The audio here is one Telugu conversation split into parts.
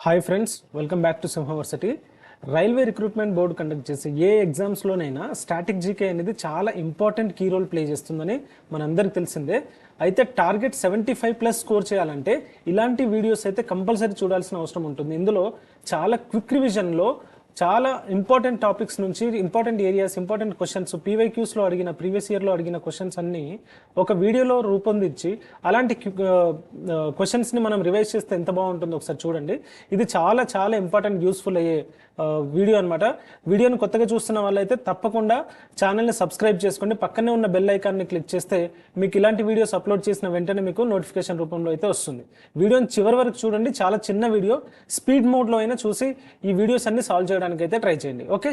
Hi friends, welcome back to Simhaversity. Railway recruitment board conduct చేసే ఏ ఎగ్జామ్స్లోనైనా స్టాటిక్ జీకే అనేది చాలా ఇంపార్టెంట్ కీ రోల్ ప్లే చేస్తుందని మనందరికి తెలిసిందే. అయితే టార్గెట్ 75+ స్కోర్ చేయాలంటే ఇలాంటి వీడియోస్ అయితే కంపల్సరీ చూడాల్సిన అవసరం ఉంటుంది. ఇందులో చాలా క్విక్ రివిజన్లో చాలా ఇంపార్టెంట్ టాపిక్స్ నుంచి ఇంపార్టెంట్ ఏరియాస్, ఇంపార్టెంట్ క్వశ్చన్స్, పీవైక్యూస్లో అడిగిన ప్రీవియస్ ఇయర్లో అడిగిన క్వశ్చన్స్ అన్నీ ఒక వీడియోలో రూపొందించి అలాంటి క్వశ్చన్స్ని మనం రివైజ్ చేస్తే ఎంత బాగుంటుందో ఒకసారి చూడండి. ఇది చాలా చాలా ఇంపార్టెంట్ యూస్ఫుల్ అయ్యే వీడియో అనమాట. వీడియోని కొత్తగా చూస్తున్న వాళ్ళైతే తప్పకుండా ఛానల్ని సబ్స్క్రైబ్ చేసుకోండి. పక్కనే ఉన్న బెల్ ఐకాన్ని క్లిక్ చేస్తే మీకు ఇలాంటి వీడియోస్ అప్లోడ్ చేసిన వెంటనే మీకు నోటిఫికేషన్ రూపంలో అయితే వస్తుంది. వీడియోని చివరి వరకు చూడండి. చాలా చిన్న వీడియో, స్పీడ్ మోడ్లో అయినా చూసి ఈ వీడియోస్ అన్ని సాల్వ్ చేయడానికి అయితే ట్రై చేయండి. Okay,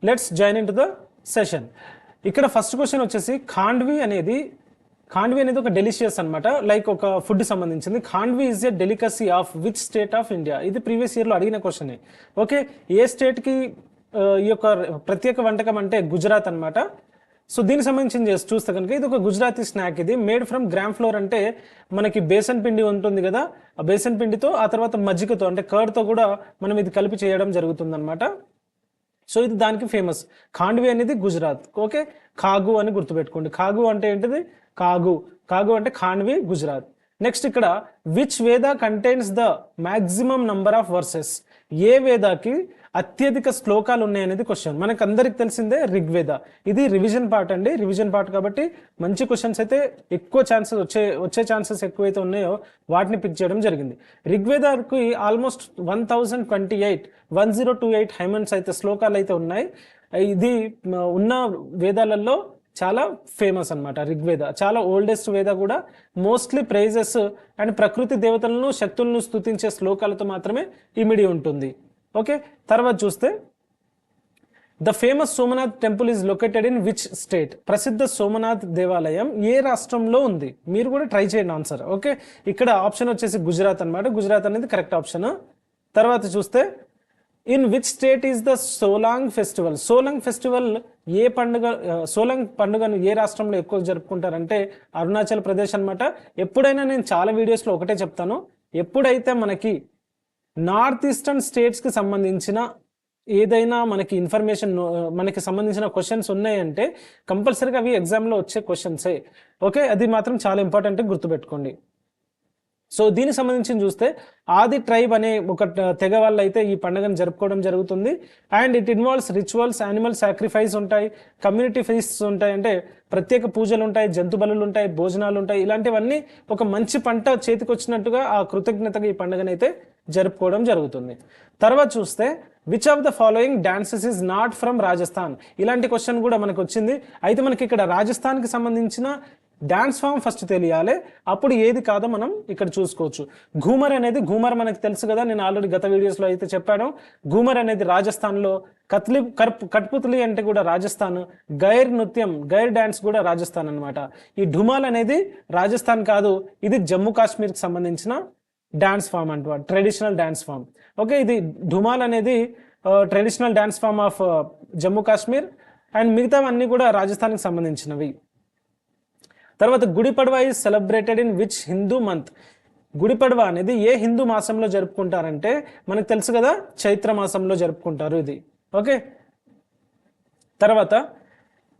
let's join in to the session. ఇక్కడ ఫస్ట్ క్వశ్చన్ వచ్చేసి ఖాండ్వీ అనేది ఒక డెలిషియస్ అనమాట, లైక్ ఒక ఫుడ్ సంబంధించింది. Khandvi is a delicacy of which state of India? ఇది ప్రీవియస్ ఇయర్లో అడిగిన క్వశ్చన్. ఓకే, ఏ స్టేట్కి ఈ యొక్క ప్రత్యేక వంటకం అంటే గుజరాత్ అనమాట. సో దీనికి సంబంధించి చూస్తే కనుక ఇది ఒక గుజరాతీ స్నాక్. ఇది మేడ్ ఫ్రమ్ గ్రామ్ ఫ్లోర్, అంటే మనకి బేసన్ పిండి ఉంటుంది కదా, ఆ బేసన్ పిండితో ఆ తర్వాత మజ్జిగతో అంటే కర్డ్తో కూడా మనం ఇది కలిపి చేయడం జరుగుతుంది అనమాట. సో ఇది దానికి ఫేమస్. ఖాండ్వీ అనేది గుజరాత్. ఓకే, ఖాగు అని గుర్తుపెట్టుకోండి. ఖాగు అంటే ఏంటిది? కాగు అంటే ఖాండ్వీ, గుజరాత్. నెక్స్ట్ ఇక్కడ which Veda contains the maximum number of verses? ఏ వేదాకి అత్యధిక శ్లోకాలు ఉన్నాయనేది క్వశ్చన్. మనకు అందరికి తెలిసిందే ఋగ్వేద. ఇది రివిజన్ పార్ట్ అండి, రివిజన్ పార్ట్ కాబట్టి మంచి క్వశ్చన్స్ అయితే ఎక్కువ ఛాన్సెస్ వచ్చే ఛాన్సెస్ ఎక్కువైతే ఉన్నాయో వాటిని పిక్ చేయడం జరిగింది. ఋగ్వేదానికి ఆల్మోస్ట్ 1028 హైమన్స్ అయితే శ్లోకాలు అయితే ఉన్నాయి. ఇది ఉన్న వేదాలలో చాలా ఫేమస్ అనమాట ఋగ్వేద. చాలా ఓల్డెస్ట్ వేద కూడా. మోస్ట్లీ ప్రైజెస్ అండ్ ప్రకృతి దేవతలను, శక్తులను స్తుతించే శ్లోకాలతో మాత్రమే ఇమిడి ఉంటుంది. ఓకే, తర్వాత చూస్తే the famous Somnath temple is located in which state? ప్రసిద్ధ సోమనాథ్ దేవాలయం ఏ రాష్ట్రంలో ఉంది? మీరు కూడా ట్రై చేయండి ఆన్సర్. ఓకే, ఇక్కడ ఆప్షన్ వచ్చేసి గుజరాత్ అనమాట. గుజరాత్ అనేది కరెక్ట్ ఆప్షన్. తర్వాత చూస్తే in which state is the Solang festival? Solang festival Solang పండుగను ఏ రాష్ట్రంలో ఎక్కువ జరుపుకుంటారంటే అరుణాచల్ ప్రదేశ్ అనమాట. ఎప్పుడైనా నేను చాలా వీడియోస్లో ఒకటే చెప్తాను, ఎప్పుడైతే మనకి నార్త్ ఈస్టర్న్ స్టేట్స్కి సంబంధించిన ఏదైనా మనకి ఇన్ఫర్మేషన్, మనకి సంబంధించిన క్వశ్చన్స్ ఉన్నాయంటే కంపల్సరీగా అవి ఎగ్జామ్లో వచ్చే క్వశ్చన్సే. ఓకే, అది మాత్రం చాలా ఇంపార్టెంట్, గుర్తుపెట్టుకోండి. సో దీనికి సంబంధించి చూస్తే ఆది ట్రైబ్ అనే ఒక తెగ వాళ్ళు అయితే ఈ పండుగను జరుపుకోవడం జరుగుతుంది. And it involves rituals, animal sacrifice ఉంటాయి, కమ్యూనిటీ ఫీస్ట్స్ ఉంటాయి, అంటే ప్రత్యేక పూజలు ఉంటాయి, జంతు బలులు ఉంటాయి, భోజనాలు ఉంటాయి. ఇలాంటివన్నీ ఒక మంచి పంట చేతికి వచ్చినట్టుగా ఆ కృతజ్ఞతగా ఈ పండుగను అయితే జరుపుకోవడం జరుగుతుంది. తర్వాత చూస్తే which of the following dances is not from Rajasthan? ఇలాంటి క్వశ్చన్ కూడా మనకు వచ్చింది. అయితే మనకి ఇక్కడ రాజస్థాన్కి సంబంధించిన డాన్స్ ఫామ్ ఫస్ట్ తెలియాలి, అప్పుడు ఏది కాదో మనం ఇక్కడ చూసుకోవచ్చు. ఘూమర్ మనకు తెలుసు కదా, నేను ఆల్రెడీ గత వీడియోస్లో అయితే చెప్పాను. ఘూమర్ అనేది రాజస్థాన్లో, కట్పుత్లి అంటే కూడా రాజస్థాన్, గైర్ డాన్స్ కూడా రాజస్థాన్ అనమాట. ఈ ఢుమాల్ అనేది రాజస్థాన్ కాదు, ఇది జమ్మూ కాశ్మీర్కి సంబంధించిన డాన్స్ ఫామ్ అంట, ట్రెడిషనల్ డాన్స్ ఫామ్. ఓకే, ఇది ఢుమాల్ అనేది traditional dance form of Jammu Kashmir, and మిగతావన్నీ కూడా రాజస్థాన్కి సంబంధించినవి. తర్వాత Gudi Padwa is celebrated in which Hindu month? Gudi Padwa అనేది ఏ హిందూ మాసంలో జరుపుకుంటారంటే మనకు తెలుసు కదా, చైత్ర మాసంలో జరుపుకుంటారు ఇది. ఓకే, తర్వాత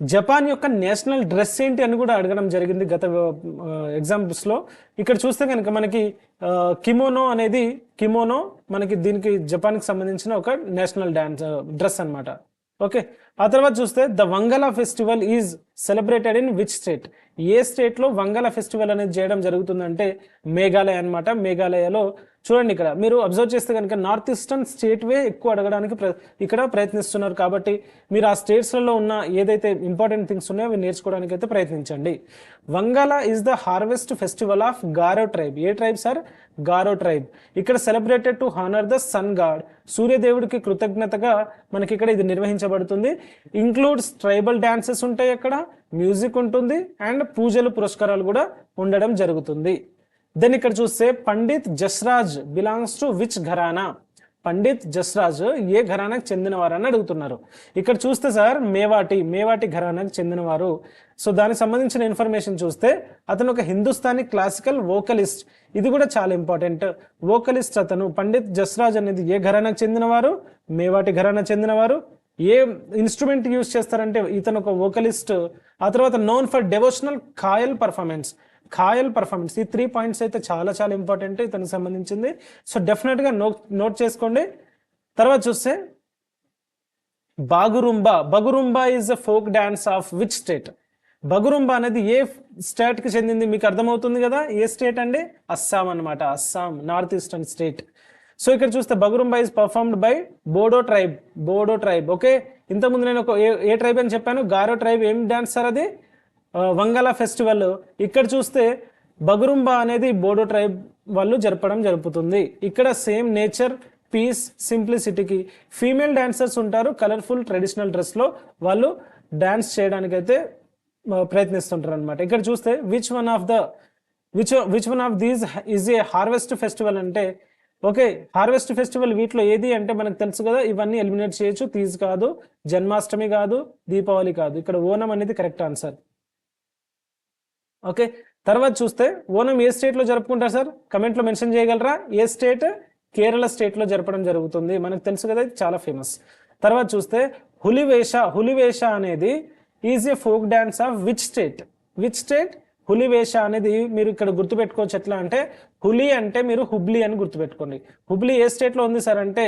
జపాన్ యొక్క నేషనల్ డ్రెస్ ఏంటి అని కూడా అడగడం జరిగింది గత ఎగ్జాంపుల్స్లో. ఇక్కడ చూస్తే కనుక మనకి కిమోనో మనకి దీనికి జపాన్కి సంబంధించిన ఒక నేషనల్ డ్రెస్ అనమాట. ఓకే, ఆ తర్వాత చూస్తే the Wangala festival is celebrated in which state? ఏ స్టేట్లో వంగల ఫెస్టివల్ అనేది చేయడం జరుగుతుందంటే మేఘాలయ అనమాట. మేఘాలయలో చూడండి, ఇక్కడ మీరు అబ్జర్వ్ చేస్తే కనుక నార్త్ ఈస్టర్న్ స్టేట్వే ఎక్కువ అడగడానికి ఇక్కడ ప్రయత్నిస్తున్నారు. కాబట్టి మీరు ఆ స్టేట్స్లలో ఉన్న ఏదైతే ఇంపార్టెంట్ థింగ్స్ ఉన్నాయో అవి నేర్చుకోవడానికి అయితే ప్రయత్నించండి. Wangala is the harvest festival of Garo tribe. ఏ ట్రైబ్ సార్? గారో ట్రైబ్. ఇక్కడ celebrated to honour the sun god. సూర్యదేవుడికి కృతజ్ఞతగా మనకి ఇక్కడ ఇది నిర్వహించబడుతుంది. ఇంక్లూడ్స్ ట్రైబల్ డాన్సెస్ ఉంటాయి, అక్కడ మ్యూజిక్ ఉంటుంది, అండ్ పూజలు పురస్కారాలు కూడా ఉండడం జరుగుతుంది. దెన్ ఇక్కడ చూస్తే Pandit Jasraj belongs to which gharana? Pandit Jasraj ఏ ఘరానాకు చెందినవారు అని అడుగుతున్నారు. ఇక్కడ చూస్తే సార్ మేవాటి ఘరానాకు చెందినవారు. సో దానికి సంబంధించిన ఇన్ఫర్మేషన్ చూస్తే అతను ఒక హిందుస్థానీ క్లాసికల్ వోకలిస్ట్. ఇది కూడా చాలా ఇంపార్టెంట్. వోకలిస్ట్ అతను. పండిత్ జస్రాజ్ అనేది ఏ ఘరానాకు చెందినవారు? మేవాటి ఘరానా చెందినవారు. ఏ ఇన్స్ట్రుమెంట్ యూజ్ చేస్తారంటే ఇతను ఒక వోకలిస్ట్. ఆ తర్వాత నోన్ ఫర్ డెవోషనల్ ఖాయల్ పర్ఫార్మెన్స్. ఈ 3 పాయింట్స్ అయితే చాలా చాలా ఇంపార్టెంట్ ఇతనికి సంబంధించింది. సో డెఫినెట్గా నోట్ చేసుకోండి. తర్వాత చూస్తే Bagurumba is a folk dance of which state? Bagurumba అనేది ఏ స్టేట్కి చెందింది? మీకు అర్థమవుతుంది కదా, ఏ స్టేట్ అండి? అస్సాం అనమాట. Assam, north eastern state. So ఇక్కడ చూస్తే Bagurumba is performed by Bodo tribe. Okay, ఇంతకుముందు నేను ఏ ట్రైబ్ అని చెప్పాను? గారో ట్రైబ్. ఏం డాన్స్ సార్ అది? వంగలా ఫెస్టివల్. ఇక్కడ చూస్తే బగురుంబా అనేది బోడో ట్రైబ్ వాళ్ళు జరుపుతుంది. ఇక్కడ సేమ్ నేచర్, పీస్, సింప్లిసిటీకి ఫీమేల్ డాన్సర్స్ ఉంటారు. కలర్ఫుల్ ట్రెడిషనల్ డ్రెస్లో వాళ్ళు డాన్స్ చేయడానికైతే ప్రయత్నిస్తుంటారు అనమాట. ఇక్కడ చూస్తే which one of these is a harvest festival అంటే, ఓకే, హార్వెస్ట్ ఫెస్టివల్ వీటిలో ఏది అంటే మనకు తెలుసు కదా, ఇవన్నీ ఎలిమినేట్ చేయొచ్చు. తీజ్ కాదు, జన్మాష్టమి కాదు, దీపావళి కాదు. ఇక్కడ ఓనం అనేది కరెక్ట్ ఆన్సర్. ఓకే, తర్వాత చూస్తే ఓనం ఏ స్టేట్లో జరుపుకుంటారు సార్? కమెంట్లో మెన్షన్ చేయగలరా? ఏ స్టేట్? కేరళ స్టేట్లో జరపడం జరుగుతుంది. మనకు తెలుసు కదా, ఇది చాలా ఫేమస్. తర్వాత చూస్తే హులివేష అనేది is a folk dance of which state? Hulivesha అనేది మీరు ఇక్కడ గుర్తుపెట్టుకోవచ్చు. ఎట్లా అంటే, హులి అంటే మీరు హుబ్లీ అని గుర్తుపెట్టుకోండి. హుబ్లీ ఏ స్టేట్లో ఉంది సార్ అంటే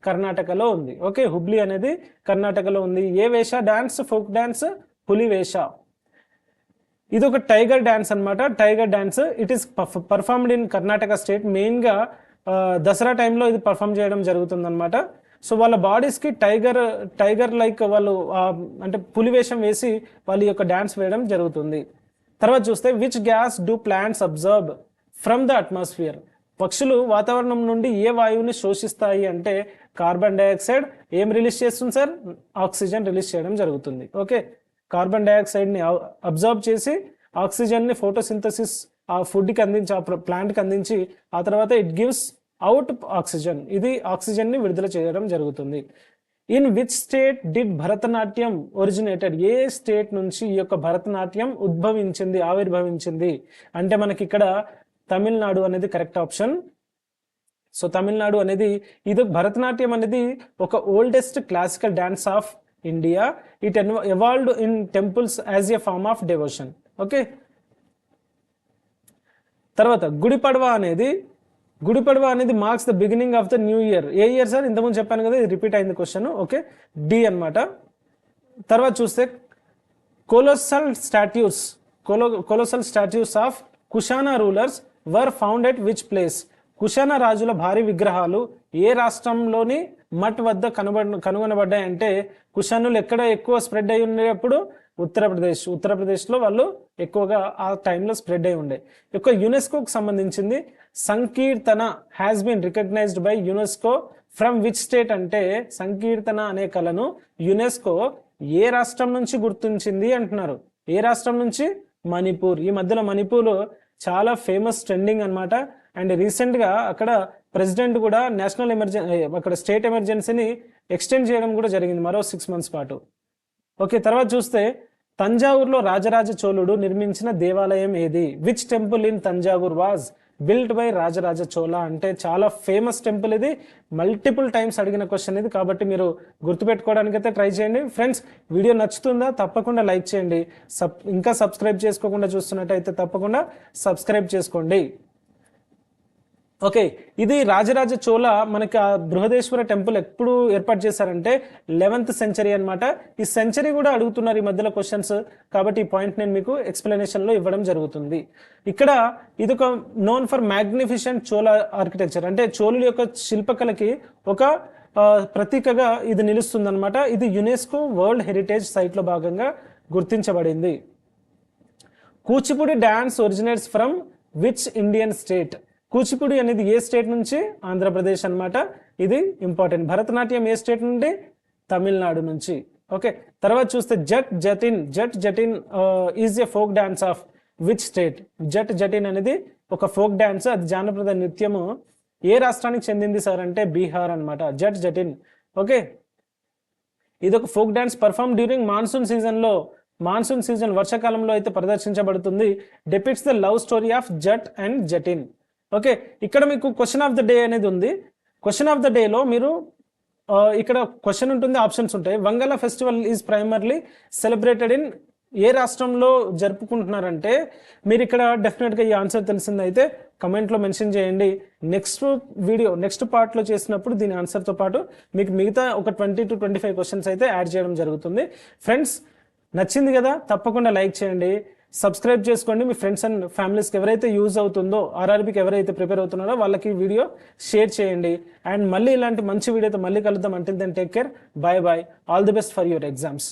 కర్ణాటకలో ఉంది. ఓకే, హుబ్లీ అనేది కర్ణాటకలో ఉంది. ఏ వేష డాన్స్? Folk dance హులివేష. ఇది ఒక టైగర్ డాన్స్ అనమాట. Tiger dance it is performed in Karnataka state. మెయిన్గా దసరా టైంలో ఇది పర్ఫామ్ చేయడం జరుగుతుంది అనమాట. సో వాళ్ళ బాడీస్కి టైగర్ లైక్ వాళ్ళు అంటే పులివేషం వేసి వాళ్ళ యొక్క డాన్స్ వేయడం జరుగుతుంది. తర్వాత చూస్తే which gas do plants observe from the atmosphere? పక్షులు వాతావరణం నుండి ఏ వాయువుని శోషిస్తాయి అంటే కార్బన్ డైఆక్సైడ్. ఏం రిలీజ్ చేస్తుంది సార్? ఆక్సిజన్ రిలీజ్ చేయడం జరుగుతుంది. ఓకే, కార్బన్ డైఆక్సైడ్ని అబ్జర్వ్ చేసి ఆక్సిజన్ని ఫోటోసింథసిస్ ఆ ఫుడ్కి అందించి, ఆ ప్లాంట్కి అందించి, ఆ తర్వాత ఇట్ గివ్స్ అవుట్ ఆక్సిజన్. ఇది ఆక్సిజన్ని విడుదల చేయడం జరుగుతుంది. In which state did Bharatanatyam originated? A state నుంచి ఈ యొక్క భరతనాట్యం ఆవిర్భవించింది అంటే మనకి ఇక్కడ తమిళనాడు అనేది కరెక్ట్ ఆప్షన్. సో తమిళనాడు అనేది ఇది భరతనాట్యం అనేది ఒక oldest classical dance of India. It evolved in temples as a form of devotion. Okay, తర్వాత గుడిపడవ అనేది marks the beginning of the new year. ఏ ఇయర్ సార్? ఇంతకుముందు చెప్పాను కదా, ఇది రిపీట్ అయింది క్వశ్చన్. ఓకే, డి అనమాట. తర్వాత చూస్తే colossal statues of Kushana rulers were found at which place? Kushana రాజుల భారీ విగ్రహాలు ఏ రాష్ట్రంలోని మట్ వద్ద కనుగొనబడ్డాయంటే, కుషానులు ఎక్కడ ఎక్కువ స్ప్రెడ్ అయి ఉండేటప్పుడు ఉత్తరప్రదేశ్లో వాళ్ళు ఎక్కువగా ఆ టైంలో స్ప్రెడ్ అయి ఉండే. యొక్క యునెస్కోకి సంబంధించింది Sankirtana has been recognised by UNESCO from which state అంటే సంకీర్తన అనే కళను యునెస్కో ఏ రాష్ట్రం నుంచి గుర్తించింది అంటున్నారు. ఏ రాష్ట్రం నుంచి? మణిపూర్. ఈ మధ్యలో మణిపూర్ చాలా ఫేమస్ ట్రెండింగ్ అనమాట. అండ్ రీసెంట్గా అక్కడ ప్రెసిడెంట్ కూడా నేషనల్ అక్కడ స్టేట్ ఎమర్జెన్సీని ఎక్స్టెండ్ చేయడం కూడా జరిగింది మరో 6 months పాటు. ఓకే, తర్వాత చూస్తే తంజావూరులో రాజరాజ చోళుడు నిర్మించిన దేవాలయం ఏది? Which temple in Thanjavur was built by Rajaraja Chola అంటే చాలా ఫేమస్ టెంపుల్. ఇది మల్టిపుల్ టైమ్స్ అడిగిన క్వశ్చన్ ఇది, కాబట్టి మీరు గుర్తుపెట్టుకోవడానికి అయితే ట్రై చేయండి. ఫ్రెండ్స్, వీడియో నచ్చుతుందా? తప్పకుండా లైక్ చేయండి. ఇంకా సబ్స్క్రైబ్ చేసుకోకుండా చూస్తున్నట్టయితే తప్పకుండా సబ్స్క్రైబ్ చేసుకోండి. ఓకే, ఇది రాజరాజ చోళ మనకి ఆ బృహదేశ్వర టెంపుల్ ఎప్పుడు ఏర్పాటు చేశారంటే 11th century అనమాట. ఈ సెంచరీ కూడా అడుగుతున్నారు ఈ మధ్యలో క్వశ్చన్స్, కాబట్టి ఈ పాయింట్ నేను మీకు ఎక్స్ప్లెనేషన్లో ఇవ్వడం జరుగుతుంది. ఇక్కడ ఇది ఒక known for magnificent Chola architecture అంటే చోళుల యొక్క శిల్పకళకి ఒక ప్రతీకగా ఇది నిలుస్తుంది అనమాట. ఇది యునెస్కో వరల్డ్ హెరిటేజ్ సైట్లో భాగంగా గుర్తించబడింది. Kuchipudi dance originates from which Indian state? Kuchipudi అనేది ఏ స్టేట్ నుంచి? ఆంధ్రప్రదేశ్ అనమాట. ఇది ఇంపార్టెంట్. భరతనాట్యం ఏ స్టేట్ నుండి? తమిళనాడు నుంచి. ఓకే, తర్వాత చూస్తే Jat Jatin is a folk dance of which state? Jat Jatin అనేది ఒక ఫోక్ డాన్స్, అది జానపద నృత్యము. ఏ రాష్ట్రానికి చెందింది సార్ అంటే బీహార్ అనమాట. జట్ జటిన్. ఓకే, ఇది ఒక folk dance perform during monsoon season వర్షాకాలంలో అయితే ప్రదర్శించబడుతుంది. Depicts the love story of Jat and Jatin. Okay, ఇక్కడ మీకు క్వశ్చన్ ఆఫ్ ద డే అనేది ఉంది. క్వశ్చన్ ఆఫ్ ద డేలో మీరు ఇక్కడ క్వశ్చన్ ఉంటుంది, ఆప్షన్స్ ఉంటాయి. Vangala festival is primarily celebrated in a రాష్ట్రంలో జరుపుకుంటున్నారంటే మీరు ఇక్కడ డెఫినెట్గా ఈ ఆన్సర్ తెలిసిందైతే కమెంట్లో మెన్షన్ చేయండి. నెక్స్ట్ పార్ట్లో చేసినప్పుడు దీని ఆన్సర్తో పాటు మీకు మిగతా ఒక 20 to 25 క్వశ్చన్స్ అయితే యాడ్ చేయడం జరుగుతుంది. ఫ్రెండ్స్, నచ్చింది కదా, తప్పకుండా లైక్ చేయండి, సబ్స్క్రైబ్ చేసుకోండి. మీ ఫ్రెండ్స్ అండ్ ఫ్యామిలీస్కి ఎవరైతే యూజ్ అవుతుందో, ఆర్ఆర్బీకి ఎవరైతే ప్రిపేర్ అవుతున్నారో వాళ్ళకి వీడియో షేర్ చేయండి. అండ్ మళ్ళీ ఇలాంటి మంచి వీడియోతో మళ్ళీ కలుద్దాం. Until then take care, bye bye, all the best for your exams.